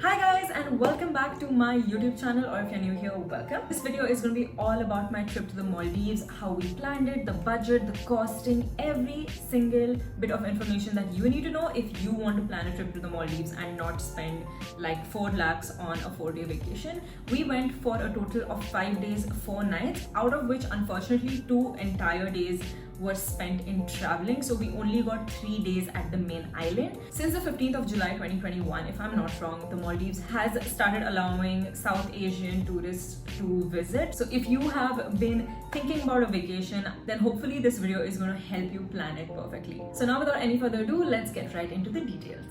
Hi guys, and welcome back to my YouTube channel, or if you're new here, welcome. This video is going to be all about my trip to the Maldives, how we planned it, the budget, the costing, every single bit of information that you need to know if you want to plan a trip to the Maldives and not spend like 4 lakhs on a 4-day vacation. We went for a total of 5 days, 4 nights, out of which unfortunately 2 entire days were spent in traveling, so we only got 3 days at the main island. Since the 15th of July 2021, if I'm not wrong, the Maldives has started allowing South Asian tourists to visit. So if you have been thinking about a vacation, then hopefully this video is going to help you plan it perfectly. So now without any further ado, let's get right into the details.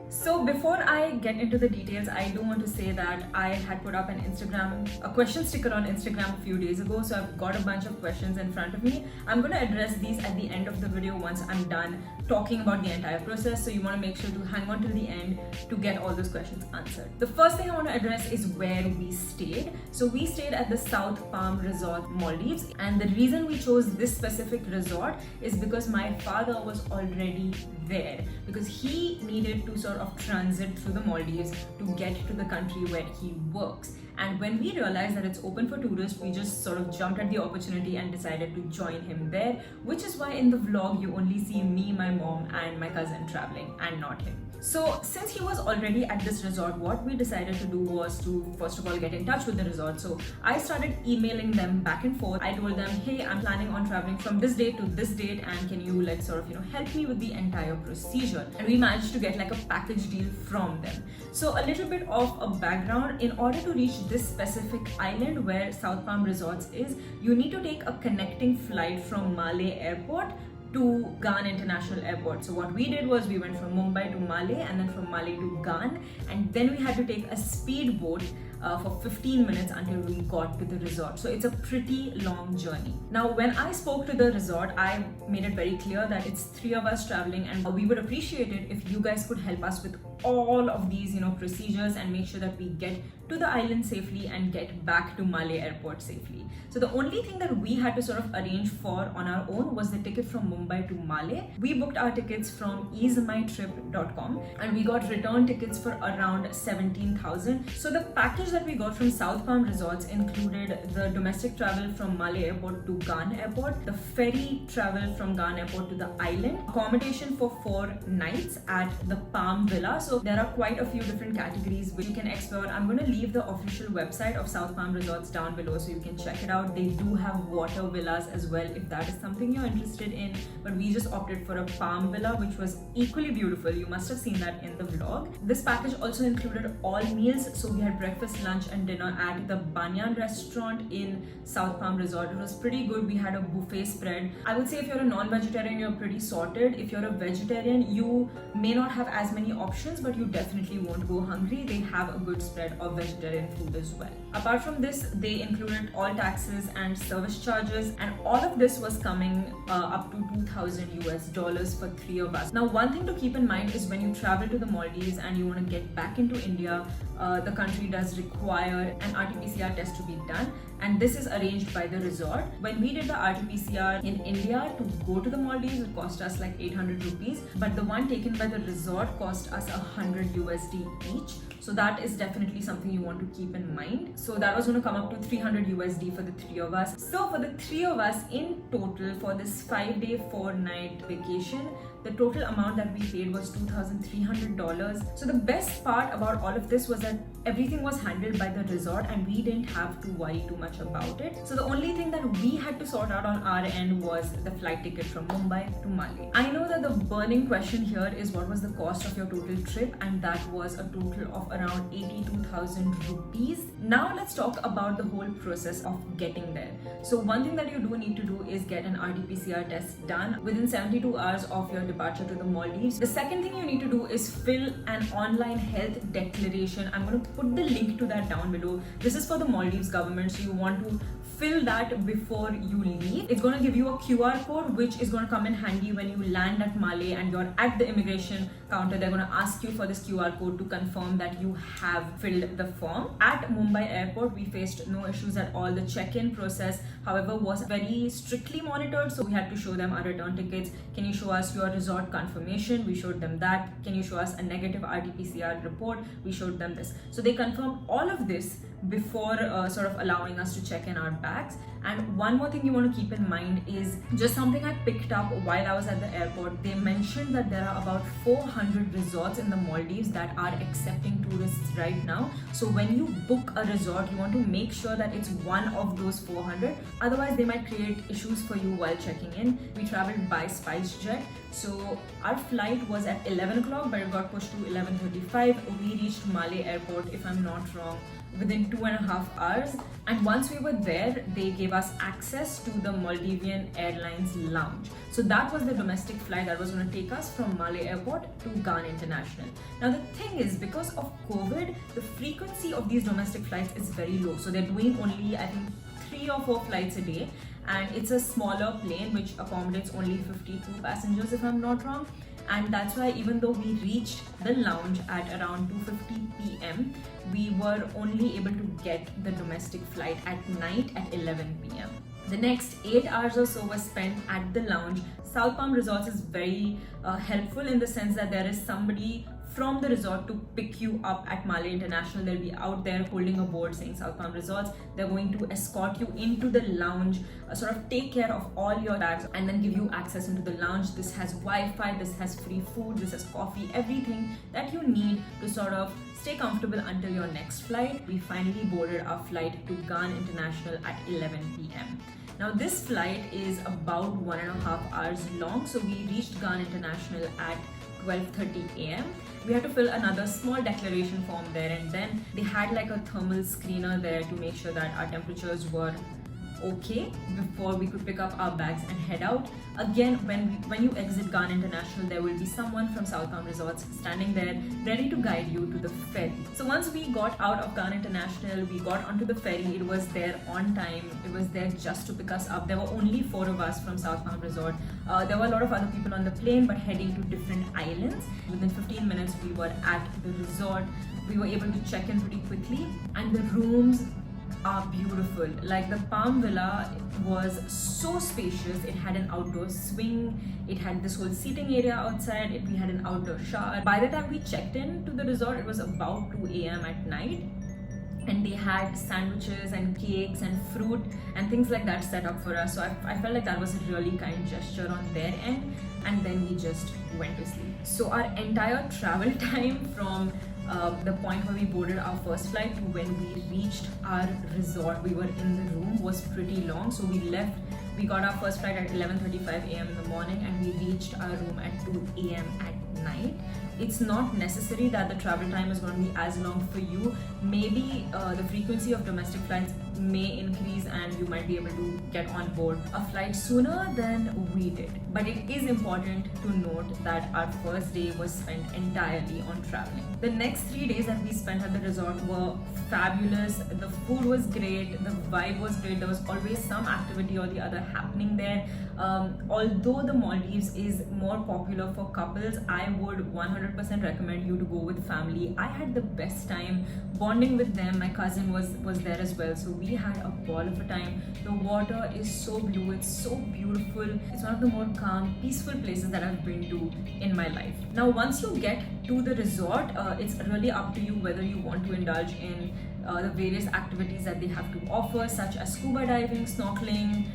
So before I get into the details, I do want to say that I had put up a question sticker on Instagram a few days ago. So I've got a bunch of questions in front of me. I'm going to address these at the end of the video once I'm done talking about the entire process. So you want to make sure to hang on till the end to get all those questions answered. The first thing I want to address is where we stayed. So we stayed at the South Palm Resort, Maldives. And the reason we chose this specific resort is because my father was already there, because he needed to sort of transit through the Maldives to get to the country where he works. And when we realized that it's open for tourists, we just sort of jumped at the opportunity and decided to join him there, which is why in the vlog you only see me, my mom and my cousin traveling and not him. So since he was already at this resort, what we decided to do was to first of all get in touch with the resort. So I started emailing them back and forth. I told them, hey, I'm planning on traveling from this date to this date, and can you like sort of help me with the entire procedure? And we managed to get like a package deal from them. So a little bit of a background: in order to reach this specific island where South Palm Resorts is, you need to take a connecting flight from Malé Airport to Ghan International Airport. So what we did was we went from Mumbai to Malé and then from Malé to Ghan, and then we had to take a speedboat for 15 minutes until we got to the resort. So it's a pretty long journey. Now, when I spoke to the resort, I made it very clear that it's 3 of us traveling, and we would appreciate it if you guys could help us with all of these procedures and make sure that we get to the island safely and get back to Malé Airport safely. So the only thing that we had to sort of arrange for on our own was the ticket from Mumbai to Malé. We booked our tickets from easemytrip.com and we got return tickets for around 17,000. So the package that we got from South Palm Resorts included the domestic travel from Malé Airport to Ghan Airport, the ferry travel from Ghan Airport to the island, accommodation for 4 nights at the Palm Villa. So there are quite a few different categories which you can explore. I'm going to leave the official website of South Palm Resorts down below so you can check it out. They do have water villas as well if that is something you're interested in, but we just opted for a Palm Villa, which was equally beautiful. You must have seen that in the vlog. This package also included all meals, so we had breakfast, lunch and dinner at the Banyan restaurant in South Palm Resort. It was pretty good. We had a buffet spread. I would say if you're a non-vegetarian, you're pretty sorted. If you're a vegetarian, you may not have as many options, but you definitely won't go hungry. They have a good spread of vegetarian food as well. Apart from this, they included all taxes and service charges, and all of this was coming up to $2,000 for 3 of us. Now, one thing to keep in mind is when you travel to the Maldives and you want to get back into India, the country does require an RT-PCR test to be done, and this is arranged by the resort. When we did the RT-PCR in India to go to the Maldives, it cost us like 800 rupees, but the one taken by the resort cost us $100 each. So that is definitely something you want to keep in mind. So that was going to come up to $300 for the 3 of us. So for the 3 of us in total for this 5-day, 4-night vacation, the total amount that we paid was $2,300. So the best part about all of this was that everything was handled by the resort and we didn't have to worry too much about it. So the only thing that we had to sort out on our end was the flight ticket from Mumbai to Malé. I know that the burning question here is what was the cost of your total trip, and that was a total of around 82,000 rupees. Now let's talk about the whole process of getting there. So one thing that you do need to do is get an RT-PCR test done within 72 hours of your departure to the Maldives. The second thing you need to do is fill an online health declaration. I'm going to put the link to that down below. This is for the Maldives government, so you want to fill that before you leave. It's going to give you a QR code which is going to come in handy when you land at Malé and you're at the immigration counter. They're going to ask you for this QR code to confirm that you have filled the form. At Mumbai airport, we faced no issues at all. The check-in process, however, was very strictly monitored, so we had to show them our return tickets. Can you show us your resort confirmation? We showed them that. Can you show us a negative RT-PCR report? We showed them this. So they confirmed all of this before sort of allowing us to check in our bags. And one more thing you want to keep in mind is just something I picked up while I was at the airport. They mentioned that there are about 400 resorts in the Maldives that are accepting tourists right now. So when you book a resort, you want to make sure that it's one of those 400. Otherwise, they might create issues for you while checking in. We traveled by SpiceJet. So our flight was at 11 o'clock, but it got pushed to 11:35. We reached Malé airport, if I'm not wrong, within 2.5 hours. And once we were there, they gave us access to the Maldivian Airlines lounge. So that was the domestic flight that was going to take us from Malé airport to Ghan International. Now the thing is, because of COVID, the frequency of these domestic flights is very low. So they're doing only, I think, 3 or 4 flights a day. And it's a smaller plane which accommodates only 52 passengers, if I'm not wrong. And that's why even though we reached the lounge at around 2:50 p.m, we were only able to get the domestic flight at night at 11 p.m. The next 8 hours or so was spent at the lounge. South Palm Resorts is very helpful in the sense that there is somebody from the resort to pick you up at Malé International. They'll be out there holding a board saying South Palm Resorts. They're going to escort you into the lounge, sort of take care of all your bags and then give you access into the lounge. This has Wi-Fi, this has free food, this has coffee, everything that you need to sort of stay comfortable until your next flight. We finally boarded our flight to Ghan International at 11 p.m. Now this flight is about 1.5 hours long. So we reached Ghan International at 12:30 a.m. We had to fill another small declaration form there, and then they had like a thermal screener there to make sure that our temperatures were okay before we could pick up our bags and head out. Again, when you exit Ghan International, there will be someone from South Palm Resorts standing there ready to guide you to the ferry. So once we got out of Ghan International, we got onto the ferry. It was there on time. It was there just to pick us up. There were only 4 of us from South Palm Resort. There were a lot of other people on the plane, but heading to different islands. Within 15 minutes, we were at the resort. We were able to check in pretty quickly, and the rooms are beautiful. Like the Palm Villa was so spacious. It had an outdoor swing, it had this whole seating area outside, we had an outdoor shower. By the time we checked in to the resort, it was about 2 a.m. at night, and they had sandwiches and cakes and fruit and things like that set up for us. So I felt like that was a really kind gesture on their end, and then we just went to sleep. So our entire travel time from the point where we boarded our first flight to when we reached our resort, we were in the room, was pretty long. So we got our first flight at 11:35 a.m. in the morning, and we reached our room at 2 a.m. at night. It's not necessary that the travel time is going to be as long for you. Maybe the frequency of domestic flights may increase and you might be able to get on board a flight sooner than we did. But it is important to note that our first day was spent entirely on traveling. The next 3 days that we spent at the resort were fabulous. The food was great, the vibe was great. There was always some activity or the other happening there. Although the Maldives is more popular for couples, I would 100% recommend you to go with family. I had the best time bonding with them. My cousin was there as well, so we had a ball of a time. The water is so blue, it's so beautiful. It's one of the more calm, peaceful places that I've been to in my life. Now once you get to the resort, it's really up to you whether you want to indulge in the various activities that they have to offer, such as scuba diving, snorkeling.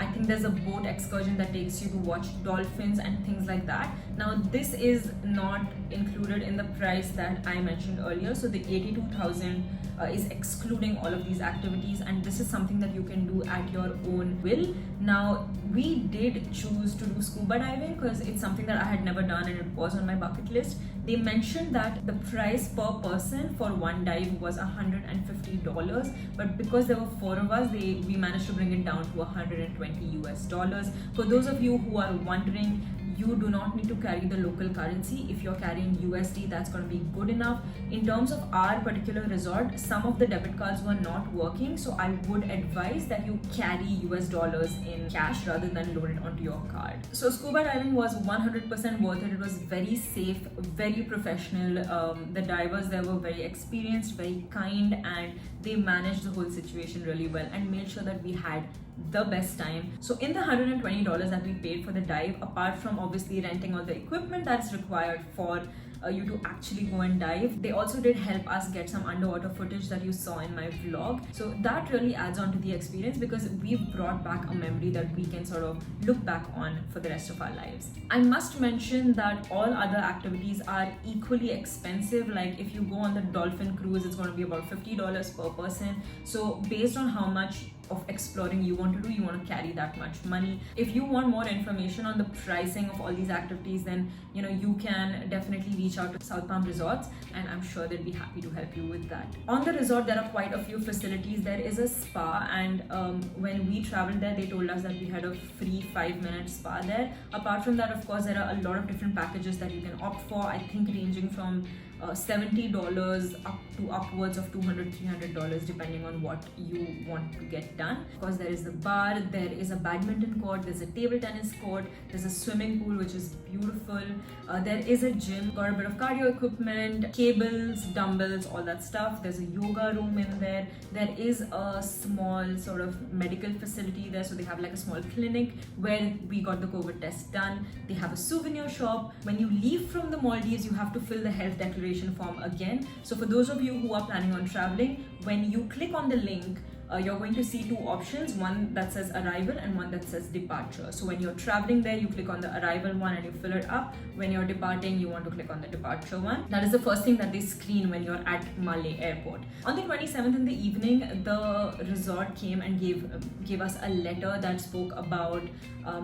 I think there's a boat excursion that takes you to watch dolphins and things like that. Now this is not included in the price that I mentioned earlier, so the 82,000 is excluding all of these activities, and this is something that you can do at your own will. Now we did choose to do scuba diving because it's something that I had never done and it was on my bucket list. They mentioned that the price per person for one dive was $150, but because there were 4 of us, we managed to bring it down to $120 US. For those of you who are wondering, you do not need to carry the local currency. If you're carrying USD, that's going to be good enough. In terms of our particular resort, some of the debit cards were not working, so I would advise that you carry US dollars in cash rather than load it onto your card. So scuba diving was 100% worth it. It was very safe, very professional. The divers there were very experienced, very kind, and they managed the whole situation really well and made sure that we had the best time. So in the $120 that we paid for the dive, apart from obviously renting all the equipment that's required for you to actually go and dive, they also did help us get some underwater footage that you saw in my vlog. So that really adds on to the experience because we've brought back a memory that we can sort of look back on for the rest of our lives. I must mention that all other activities are equally expensive. Like if you go on the dolphin cruise, it's going to be about $50 per person. So based on how much of exploring you want to do, you want to carry that much money. If you want more information on the pricing of all these activities, then you can definitely reach out to South Palm Resorts, and I'm sure they'll be happy to help you with that. On the resort, there are quite a few facilities. There is a spa, and when we traveled there, they told us that we had a free 5-minute spa there. Apart from that, of course, there are a lot of different packages that you can opt for, I think ranging from $70 up to upwards of $200, $300 depending on what you want to get done. Of course, there is the bar, there is a badminton court, there's a table tennis court, there's a swimming pool which is beautiful, there is a gym, got a bit of cardio equipment, cables, dumbbells, all that stuff. There's a yoga room in there. There is a small sort of medical facility there, so they have like a small clinic where we got the COVID test done. They have a souvenir shop. When you leave from the Maldives, you have to fill the health declaration form again. So for those of you who are planning on traveling, when you click on the link, you're going to see two options, one that says arrival and one that says departure. So when you're traveling there, you click on the arrival one and you fill it up. When you're departing, you want to click on the departure one. That is the first thing that they screen when you're at Malé Airport. On the 27th in the evening, the resort came and gave us a letter that spoke about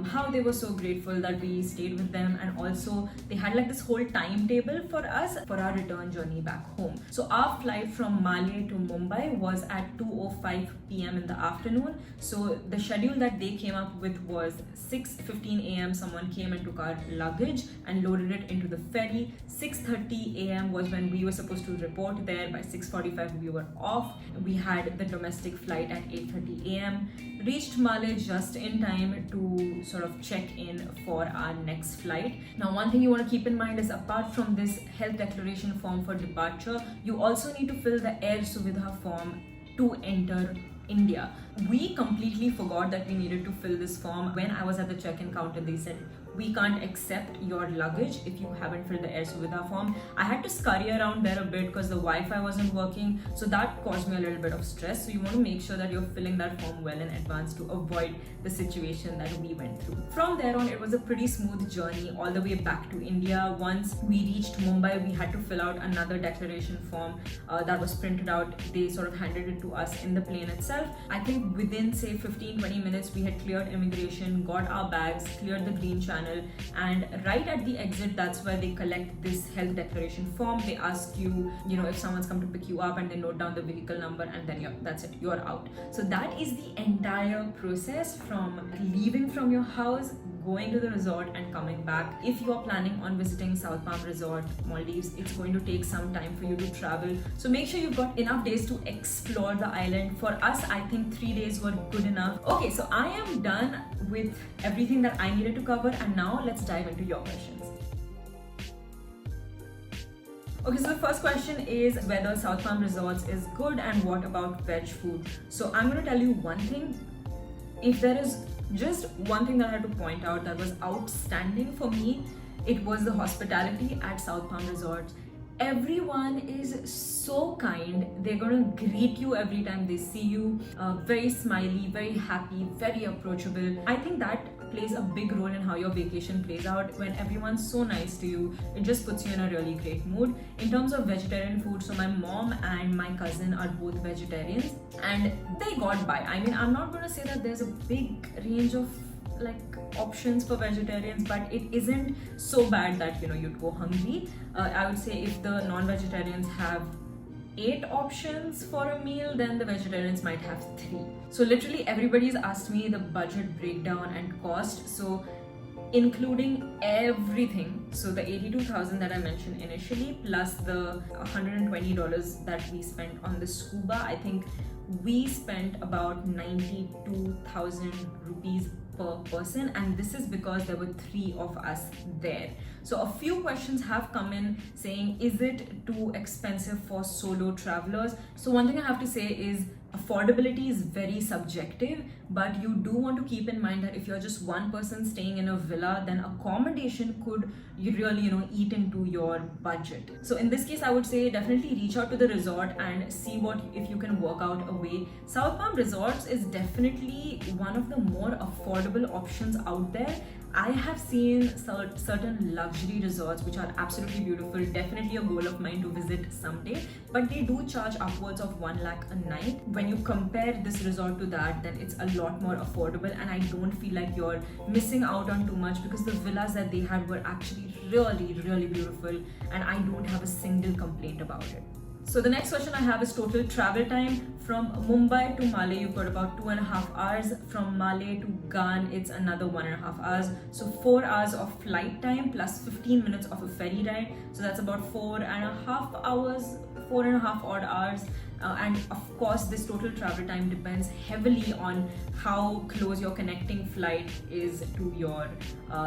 how they were so grateful that we stayed with them, and also they had like this whole timetable for us for our return journey back home. So our flight from Malé to Mumbai was at 2:05 p.m. in the afternoon. So the schedule that they came up with was 6:15 a.m. someone came and took our luggage and loaded it into the ferry. 6:30 a.m. was when we were supposed to report there. By 6:45 we were off. We had the domestic flight at 8:30 a.m. Reached Malé just in time to sort of check in for our next flight. Now, one thing you want to keep in mind is apart from this health declaration form for departure, you also need to fill the Air Suvidha form to enter India. We completely forgot that we needed to fill this form. When I was at the check-in counter, they said, we can't accept your luggage if you haven't filled the Air Suvidha form. I had to scurry around there a bit because the Wi-Fi wasn't working, so that caused me a little bit of stress. So you want to make sure that you're filling that form well in advance to avoid the situation that we went through. From there on, it was a pretty smooth journey all the way back to India. Once we reached Mumbai, we had to fill out another declaration form that was printed out. They sort of handed it to us in the plane itself. I think within say 15-20 minutes, we had cleared immigration, got our bags, cleared the green channel, and right at the exit, that's where they collect this health declaration form. They ask you, if someone's come to pick you up, and they note down the vehicle number, and then that's it, you're out. So that is the entire process from leaving from your house, going to the resort and coming back. If you're planning on visiting South Palm Resort, Maldives, it's going to take some time for you to travel. So make sure you've got enough days to explore the island. For us, I think 3 days were good enough. Okay, so I am done with everything that I needed to cover, and now let's dive into your questions. Okay, so the first question is whether South Palm Resorts is good and what about veg food. So I'm going to tell you one thing. If there is just one thing that I had to point out that was outstanding for me, it was the hospitality at South Palm Resorts. Everyone is so kind. They're gonna greet you every time they see you. Very smiley, very happy, very approachable. I think that plays a big role in how your vacation plays out. When everyone's so nice to you, it just puts you in a really great mood. In terms of vegetarian food, so my mom and my cousin are both vegetarians and they got by. I mean, I'm not gonna say that there's a big range of options for vegetarians, but it isn't so bad that you'd go hungry. I would say if the non-vegetarians have 8 options for a meal, then the vegetarians might have 3. So literally everybody's asked me the budget breakdown and cost. So including everything. So the 82,000 that I mentioned initially, plus the $120 that we spent on the scuba, I think we spent about 92,000 rupees per person, and this is because there were 3 of us there. So a few questions have come in saying, is it too expensive for solo travelers? So one thing I have to say is affordability is very subjective, but you do want to keep in mind that if you're just one person staying in a villa, then accommodation could really eat into your budget. So in this case, I would say definitely reach out to the resort and see what if you can work out a way. South Palm Resorts is definitely one of the more affordable options out there. I have seen certain luxury resorts which are absolutely beautiful, definitely a goal of mine to visit someday, but they do charge upwards of 1 lakh a night. When you compare this resort to that, then it's a lot more affordable, and I don't feel like you're missing out on too much because the villas that they had were actually really beautiful, and I don't have a single complaint about it. So the next question I have is total travel time. From Mumbai to Malé, you've got about 2.5 hours. From Malé to Gan, it's another 1.5 hours. So 4 hours of flight time plus 15 minutes of a ferry ride. So that's about 4.5 hours, 4.5 odd hours. And of course, this total travel time depends heavily on how close your connecting flight is to your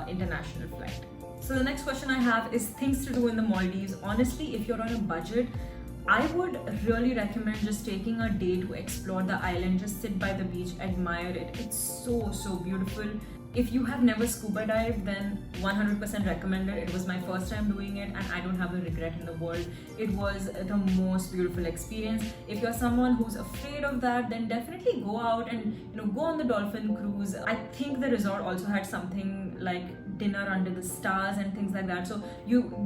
international flight. So the next question I have is things to do in the Maldives. Honestly, if you're on a budget, I would really recommend just taking a day to explore the island, just sit by the beach, admire it. It's so beautiful. If you have never scuba dived, then 100% recommended. It was my first time doing it and I don't have a regret in the world. It was the most beautiful experience. If you're someone who's afraid of that, then definitely go out and go on the dolphin cruise. I think the resort also had something like dinner under the stars and things like that. So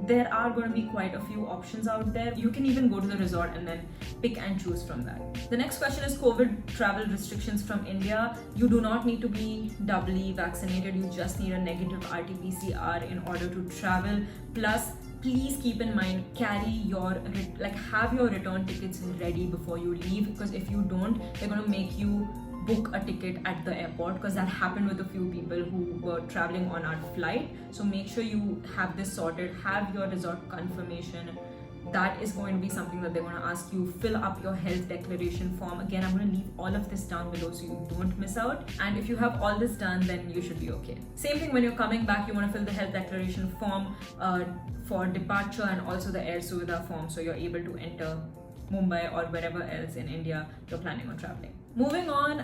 there are going to be quite a few options out there. You can even go to the resort and then pick and choose from that. The next question is COVID travel restrictions from India. You do not need to be doubly vaccinated. You just need a negative RT-PCR in order to travel. Plus, please keep in mind, have your return tickets ready before you leave, because if you don't, they're going to make you book a ticket at the airport, because that happened with a few people who were traveling on our flight. So make sure you have this sorted, have your resort confirmation. That is going to be something that they're going to ask you. Fill up your health declaration form. Again, I'm going to leave all of this down below so you don't miss out. And if you have all this done, then you should be okay. Same thing when you're coming back, you want to fill the health declaration form for departure and also the Air Suvidha form, so you're able to enter Mumbai or wherever else in India you're planning on traveling. Moving on,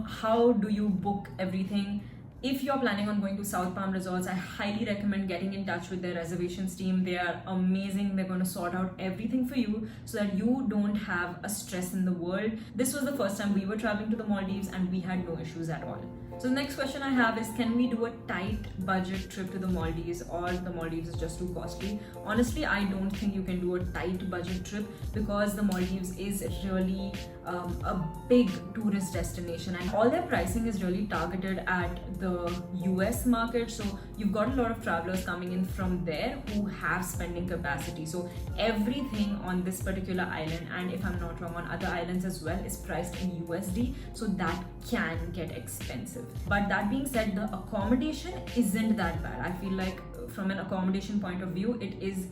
how do you book everything? If you're planning on going to South Palm Resorts, I highly recommend getting in touch with their reservations team. They are amazing. They're going to sort out everything for you so that you don't have a stress in the world. This was the first time we were traveling to the Maldives and we had no issues at all. So the next question I have is, can we do a tight budget trip to the Maldives, or the Maldives is just too costly? Honestly, I don't think you can do a tight budget trip because the Maldives is really a big tourist destination and all their pricing is really targeted at the US market. So you've got a lot of travelers coming in from there who have spending capacity. So everything on this particular island, and if I'm not wrong on other islands as well, is priced in USD. So that can get expensive. But that being said, the accommodation isn't that bad. I feel like from an accommodation point of view, it is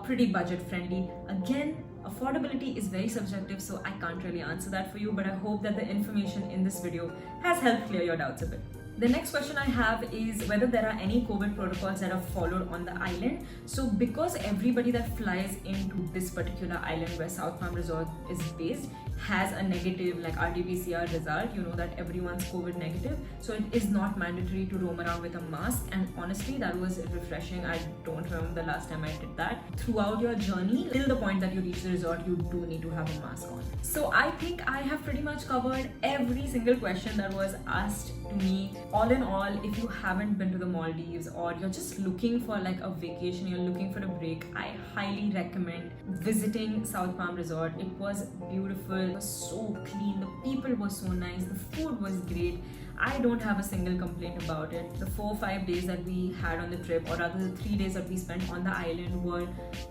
pretty budget friendly. Again, affordability is very subjective, so I can't really answer that for you, but I hope that the information in this video has helped clear your doubts a bit. The next question I have is whether there are any COVID protocols that are followed on the island. So because everybody that flies into this particular island where South Palm Resort is based has a negative RT-PCR result, you know that everyone's COVID negative. So it is not mandatory to roam around with a mask, and honestly that was refreshing. I don't remember the last time I did that. Throughout your journey till the point that you reach the resort, you do need to have a mask on. So I think I have pretty much covered every single question that was asked to me. All in all, if you haven't been to the Maldives or you're just looking for a vacation, you're looking for a break, I highly recommend visiting South Palm Resort. It was beautiful. hotel was so clean, the people were so nice, the food was great. I don't have a single complaint about it. The 4 or 5 days that we had on the trip, or rather the 3 days that we spent on the island, were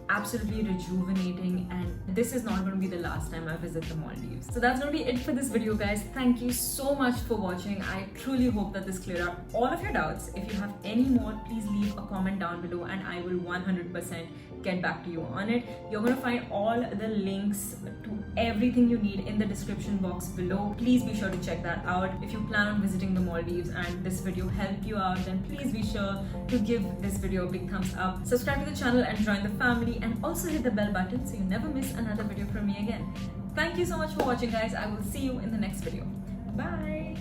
absolutely rejuvenating, and this is not going to be the last time I visit the Maldives. So that's going to be it for this video, guys. Thank you so much for watching. I truly hope that this cleared up all of your doubts. If you have any more, please leave a comment down below and I will 100% get back to you on it. You're going to find all the links to everything you need in the description box below. Please be sure to check that out. If you plan on visiting the Maldives and this video helped you out, then please be sure to give this video a big thumbs up. Subscribe to the channel and join the family, and also hit the bell button so you never miss another video from me again. Thank you so much for watching, guys. I will see you in the next video. Bye.